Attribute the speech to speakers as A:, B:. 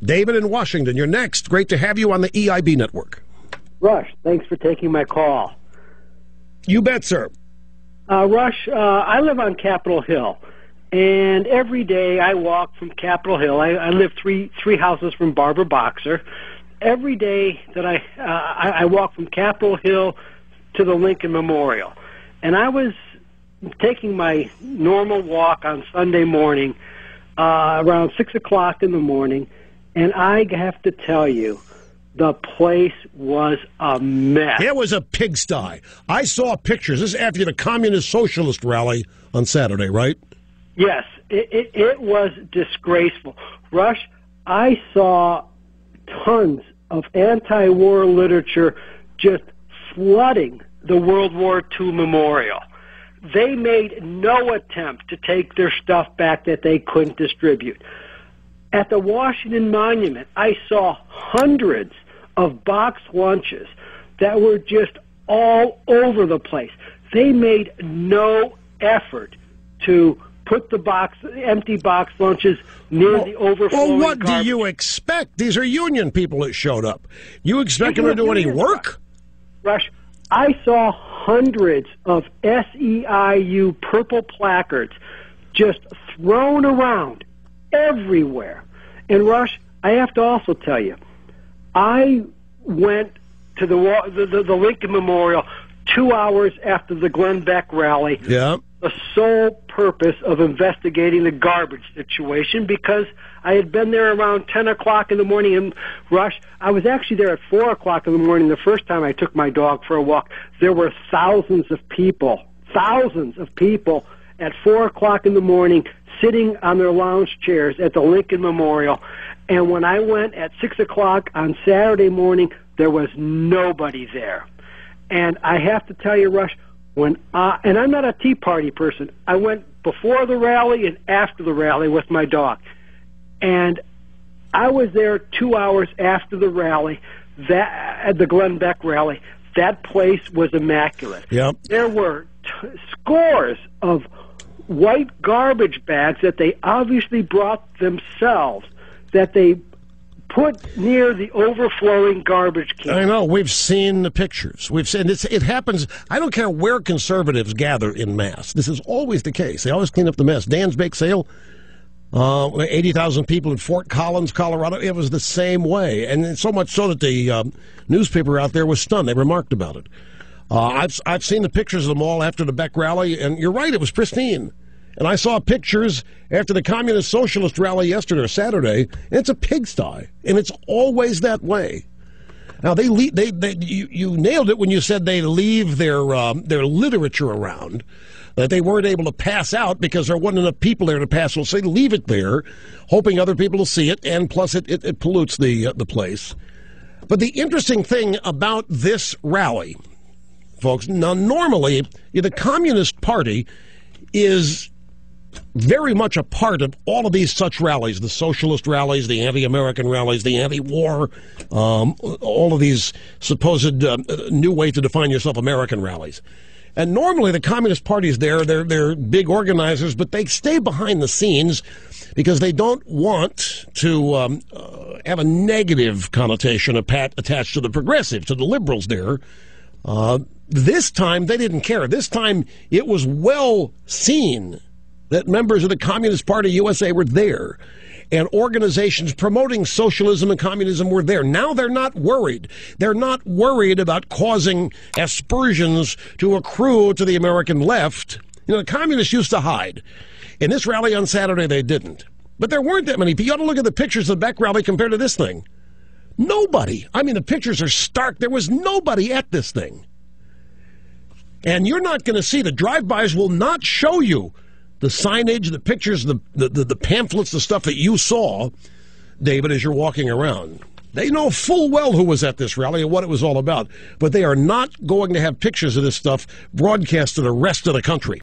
A: David in Washington, you're next. Great to have you on the EIB network.
B: Rush, thanks for taking my call.
A: You bet, sir.
B: Rush, I live on Capitol Hill, and every day I walk from Capitol Hill. I live three houses from Barbara Boxer. Every day that I walk from Capitol Hill to the Lincoln Memorial. And I was taking my normal walk on Sunday morning around 6 o'clock in the morning, and I have to tell you, the place was a mess.
A: It was a pigsty. I saw pictures. This is after the Communist Socialist rally on Saturday, right?
B: Yes, it was disgraceful. Rush, I saw tons of anti-war literature just flooding the World War II memorial. They made no attempt to take their stuff back that they couldn't distribute. At the Washington Monument, I saw hundreds of box lunches that were just all over the place. They made no effort to put the empty box lunches near the overflowing
A: Well, what
B: garbage.
A: do you expect? These are union people that showed up. You expect them to do any work?
B: Rush, I saw hundreds of SEIU purple placards just thrown around everywhere. And Rush, I have to also tell you, I went to the Lincoln Memorial 2 hours after the Glenn Beck rally.
A: Yeah.
B: The sole purpose of investigating the garbage situation, because I had been there around 10 o'clock in the morning. And Rush, I was actually there at 4 o'clock in the morning the first time I took my dog for a walk. There were thousands of people at 4 o'clock in the morning sitting on their lounge chairs at the Lincoln Memorial. And when I went at 6 o'clock on Saturday morning, there was nobody there. And I have to tell you, Rush, and I'm not a Tea Party person. I went before the rally and after the rally with my dog. And I was there 2 hours after the rally, at the Glenn Beck rally. That place was immaculate.
A: Yep.
B: There were scores of white garbage bags that they obviously brought themselves, that they put near the overflowing garbage can.
A: I know. We've seen the pictures. We've seen it happens. I don't care where conservatives gather in mass. This is always the case. They always clean up the mess. Dan's Bake Sale, 80,000 people in Fort Collins, Colorado. It was the same way. And so much so that the newspaper out there was stunned. They remarked about it. I've seen the pictures of them all after the Beck rally, and you're right, it was pristine. And I saw pictures after the Communist Socialist rally yesterday or Saturday, and it's a pigsty, and it's always that way. Now, you nailed it when you said they leave their literature around, that they weren't able to pass out because there wasn't enough people there to pass. So they leave it there, hoping other people will see it, and plus it pollutes the place. But the interesting thing about this rally, folks, now normally the Communist Party is very much a part of all of these such rallies, the socialist rallies, the anti-American rallies, the anti-war, all of these supposed new way to define yourself American rallies. And normally the Communist Party is there, they're big organizers, but they stay behind the scenes because they don't want to have a negative connotation attached to the progressives, to the liberals there. This time they didn't care. This time it was well seen that members of the Communist Party USA were there, and organizations promoting socialism and communism were there. Now they're not worried. They're not worried about causing aspersions to accrue to the American left. You know, the communists used to hide. In this rally on Saturday, they didn't. But there weren't that many people. You ought to look at the pictures of the Beck rally compared to this thing. Nobody. I mean, the pictures are stark. There was nobody at this thing. And you're not going to see, the drive-bys will not show you the signage, the pictures, the pamphlets, the stuff that you saw, David, as you're walking around. They know full well who was at this rally and what it was all about. But they are not going to have pictures of this stuff broadcast to the rest of the country.